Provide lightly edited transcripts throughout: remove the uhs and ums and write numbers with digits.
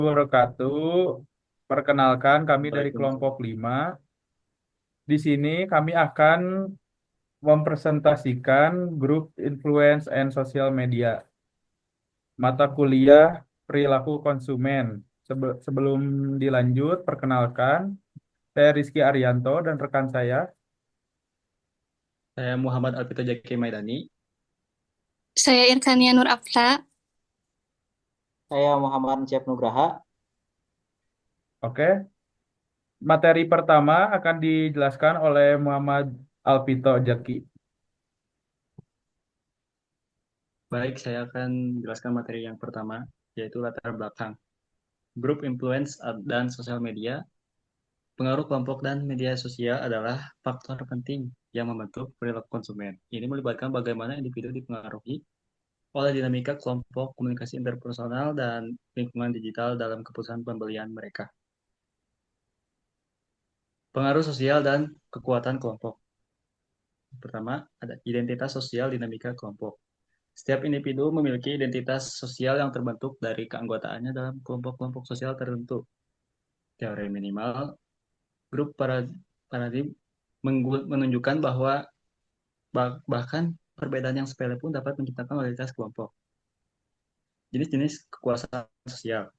Wabarakatuh. Perkenalkan kami dari Waalaikumsalam. kelompok 5. Di sini kami akan mempresentasikan grup influence and social media, mata kuliah perilaku konsumen. Sebelum dilanjut, perkenalkan, saya Rizky Arianto dan rekan saya. Saya Muhammad Alpito Jaki Maidani. Saya Irkania Nur Afsa. Saya Muhammad Syed Nugraha. Oke, materi pertama akan dijelaskan oleh Muhammad Alpito Jaki. Baik, saya akan jelaskan materi yang pertama, yaitu latar belakang. Grup influence dan sosial media. Pengaruh kelompok dan media sosial adalah faktor penting yang membentuk perilaku konsumen. Ini melibatkan bagaimana individu dipengaruhi oleh dinamika kelompok, komunikasi interpersonal, dan lingkungan digital dalam keputusan pembelian mereka. Pengaruh sosial dan kekuatan kelompok. Pertama, ada identitas sosial dinamika kelompok. Setiap individu memiliki identitas sosial yang terbentuk dari keanggotaannya dalam kelompok-kelompok sosial tertentu. Teori minimal grup paradigm menunjukkan bahwa bahkan perbedaan yang sepele pun dapat menciptakan loyalitas kelompok. Jenis-jenis kekuasaan sosial.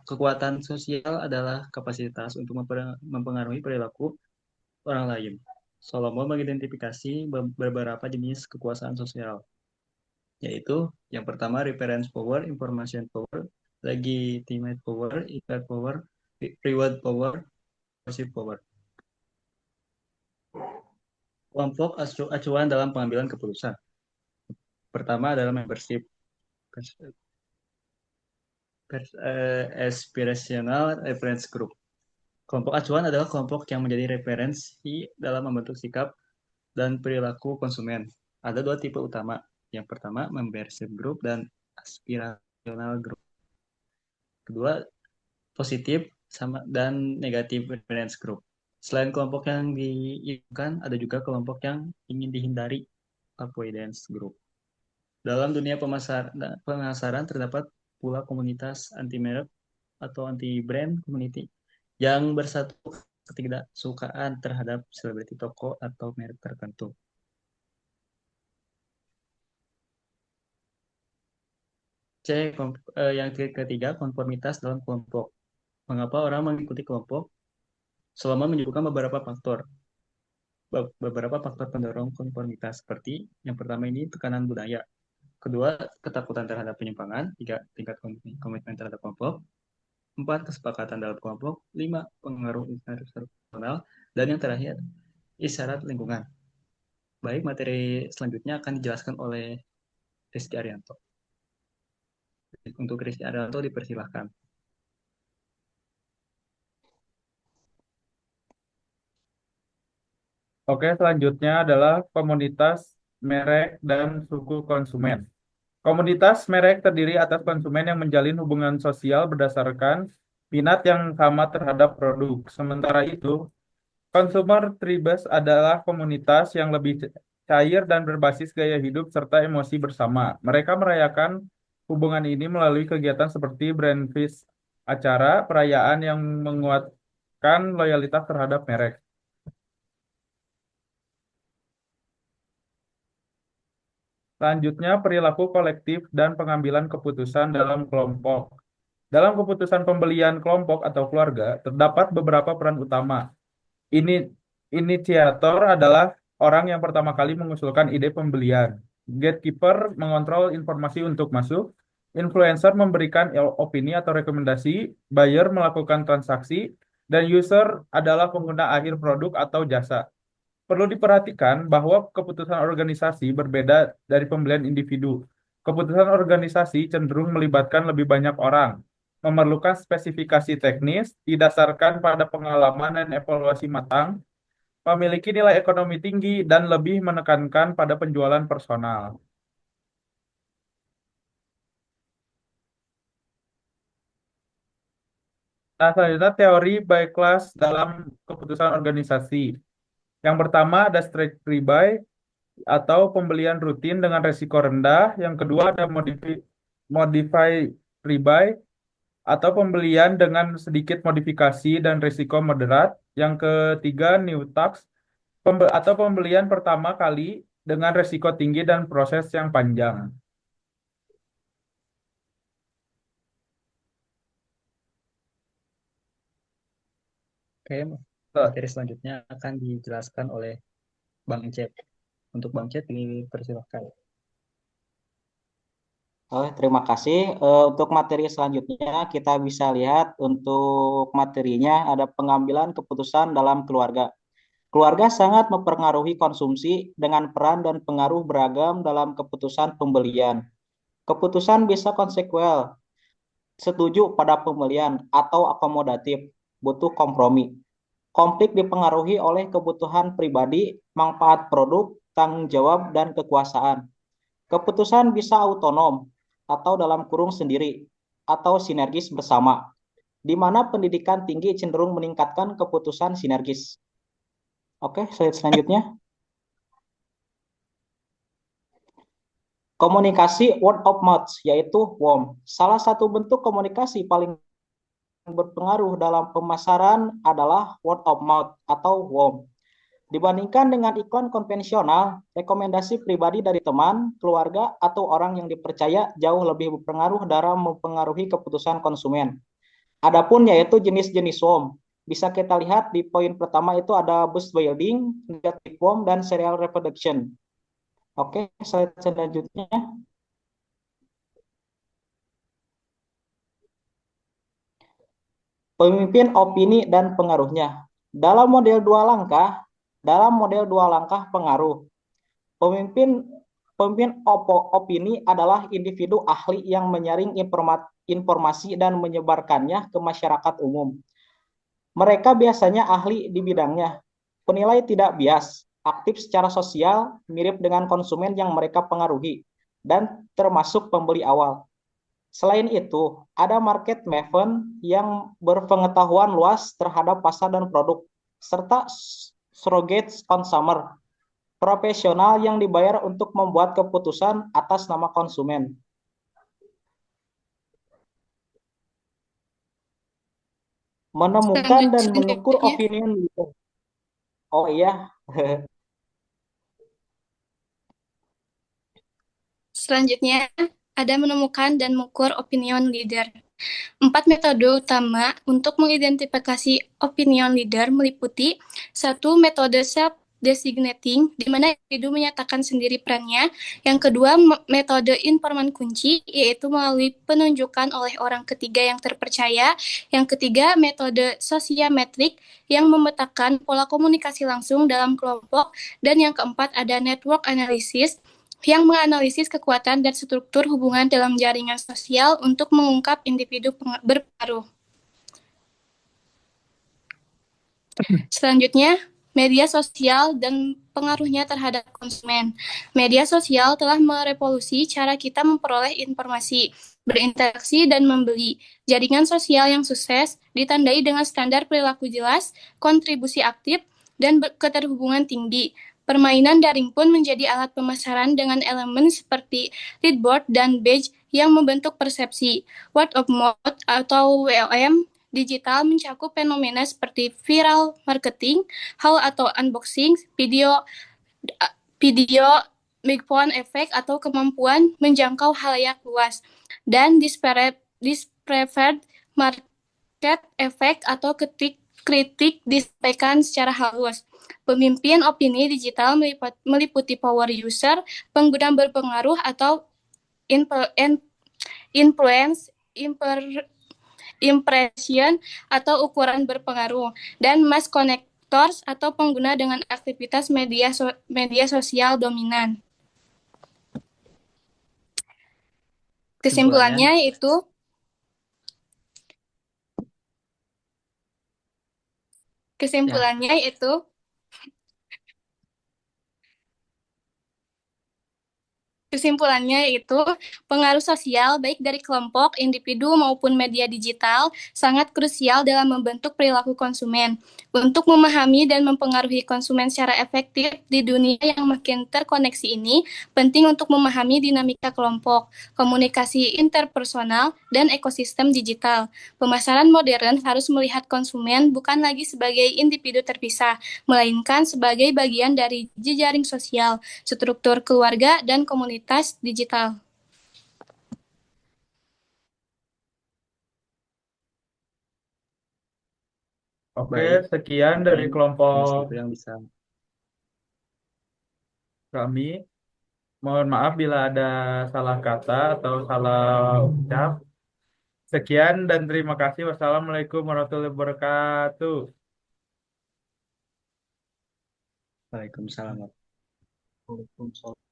Kekuatan sosial adalah kapasitas untuk mempengaruhi perilaku orang lain. Solomon mengidentifikasi beberapa jenis kekuasaan sosial, yaitu yang pertama reference power, information power, legitimate power, effect power, reward power, perceived power. Kelompok acuan dalam pengambilan keputusan. Pertama adalah membership aspirational reference group. Kelompok acuan adalah kelompok yang menjadi referensi dalam membentuk sikap dan perilaku konsumen. Ada dua tipe utama. Yang pertama, membership group dan aspirational group. Kedua, positif dan negatif reference group. Selain kelompok yang diinginkan, ada juga kelompok yang ingin dihindari, avoidance group. Dalam dunia pemasaran terdapat pula komunitas anti-merek atau anti-brand community yang bersatu ketidaksukaan terhadap selebriti toko atau merek tertentu. Yang ketiga, konformitas dalam kelompok. Mengapa orang mengikuti kelompok? Solomon menyebutkan beberapa faktor pendorong konformitas, seperti yang pertama ini tekanan budaya, kedua ketakutan terhadap penyimpangan, tiga tingkat komitmen terhadap kelompok, empat kesepakatan dalam kelompok, lima pengaruh internasional, dan yang terakhir isyarat lingkungan. Baik, materi selanjutnya akan dijelaskan oleh Rizky Arianto. Untuk Rizky Arianto dipersilahkan. Oke, selanjutnya adalah komunitas, merek, dan suku konsumen. Komunitas merek terdiri atas konsumen yang menjalin hubungan sosial berdasarkan minat yang sama terhadap produk. Sementara itu, consumer tribes adalah komunitas yang lebih cair dan berbasis gaya hidup serta emosi bersama. Mereka merayakan hubungan ini melalui kegiatan seperti brand feast, acara perayaan yang menguatkan loyalitas terhadap merek. Selanjutnya, perilaku kolektif dan pengambilan keputusan dalam kelompok. Dalam keputusan pembelian kelompok atau keluarga, terdapat beberapa peran utama. Ini inisiator adalah orang yang pertama kali mengusulkan ide pembelian. Gatekeeper mengontrol informasi untuk masuk. Influencer memberikan opini atau rekomendasi. Buyer melakukan transaksi. Dan user adalah pengguna akhir produk atau jasa. Perlu diperhatikan bahwa keputusan organisasi berbeda dari pembelian individu. Keputusan organisasi cenderung melibatkan lebih banyak orang, memerlukan spesifikasi teknis, didasarkan pada pengalaman dan evaluasi matang, memiliki nilai ekonomi tinggi, dan lebih menekankan pada penjualan personal. Nah, selanjutnya teori by class dalam keputusan organisasi. Yang pertama ada straight free buy atau pembelian rutin dengan resiko rendah. Yang kedua ada modify rebuy, atau pembelian dengan sedikit modifikasi dan risiko moderat. Yang ketiga, new tax, atau pembelian pertama kali dengan risiko tinggi dan proses yang panjang. Oke, Eh, materi selanjutnya akan dijelaskan oleh Bang Cep. Untuk Bang Cep dipersilakan. Oke, terima kasih. Untuk materi selanjutnya kita bisa lihat untuk materinya ada pengambilan keputusan dalam keluarga. Keluarga sangat mempengaruhi konsumsi dengan peran dan pengaruh beragam dalam keputusan pembelian. Keputusan bisa konsekuensial, setuju pada pembelian, atau akomodatif, butuh kompromi. Konflik dipengaruhi oleh kebutuhan pribadi, manfaat produk, tanggung jawab, dan kekuasaan. Keputusan bisa autonom atau dalam kurung sendiri atau sinergis bersama, di mana pendidikan tinggi cenderung meningkatkan keputusan sinergis. Oke, slide selanjutnya. Komunikasi word of mouth, yaitu WOM. Salah satu bentuk komunikasi paling berpengaruh dalam pemasaran adalah word of mouth atau WOM. Dibandingkan dengan iklan konvensional, rekomendasi pribadi dari teman, keluarga, atau orang yang dipercaya jauh lebih berpengaruh dalam mempengaruhi keputusan konsumen. Adapun yaitu jenis-jenis WOM. Bisa kita lihat di poin pertama itu ada buzz building, negative WOM, dan serial reproduction. Oke, slide selanjutnya. Pemimpin opini dan pengaruhnya. Dalam model dua langkah pengaruh, Pemimpin pemimpin opini adalah individu ahli yang menyaring informasi dan menyebarkannya ke masyarakat umum. Mereka biasanya ahli di bidangnya. Penilai tidak bias, aktif secara sosial, mirip dengan konsumen yang mereka pengaruhi, dan termasuk pembeli awal. Selain itu, ada market maven yang berpengetahuan luas terhadap pasar dan produk, serta surrogate consumer profesional yang dibayar untuk membuat keputusan atas nama konsumen. Menemukan dan mengukur Selanjutnya, opinion leader. Oh iya, selanjutnya ada menemukan dan mengukur opinion leader. 4 metode utama untuk mengidentifikasi opinion leader meliputi 1. Metode self-designating, di mana individu menyatakan sendiri perannya. Yang kedua, metode informan kunci, yaitu melalui penunjukan oleh orang ketiga yang terpercaya. Yang ketiga, metode sosiometrik, yang memetakan pola komunikasi langsung dalam kelompok. Dan yang keempat, ada network analysis, yang menganalisis kekuatan dan struktur hubungan dalam jaringan sosial untuk mengungkap individu berpengaruh. Selanjutnya, media sosial dan pengaruhnya terhadap konsumen. Media sosial telah merevolusi cara kita memperoleh informasi, berinteraksi, dan membeli. Jaringan sosial yang sukses ditandai dengan standar perilaku jelas, kontribusi aktif, dan keterhubungan tinggi. Permainan daring pun menjadi alat pemasaran dengan elemen seperti leaderboard dan badge yang membentuk persepsi. Word of mouth atau WOM digital mencakup fenomena seperti viral marketing, haul atau unboxing, video megaphone effect atau kemampuan menjangkau halayak luas, dan dispreferred market effect atau kritik disampaikan secara halus. Pemimpin opini digital meliputi power user, pengguna berpengaruh atau influence, impression atau ukuran berpengaruh, dan mass connectors atau pengguna dengan aktivitas media sosial dominan. Kesimpulannya itu Kesimpulannya yaitu pengaruh sosial baik dari kelompok, individu maupun media digital sangat krusial dalam membentuk perilaku konsumen. Untuk memahami dan mempengaruhi konsumen secara efektif di dunia yang makin terkoneksi ini, penting untuk memahami dinamika kelompok, komunikasi interpersonal, dan ekosistem digital. Pemasaran modern harus melihat konsumen bukan lagi sebagai individu terpisah, melainkan sebagai bagian dari jejaring sosial, struktur keluarga, dan komunitas digital. Oke, Baik, sekian dari mungkin kelompok hanya segitu yang bisa. kami. Mohon maaf bila ada salah kata atau salah ucap. Sekian dan terima kasih. Wassalamualaikum warahmatullahi wabarakatuh. Waalaikumsalam. Waalaikumsalam.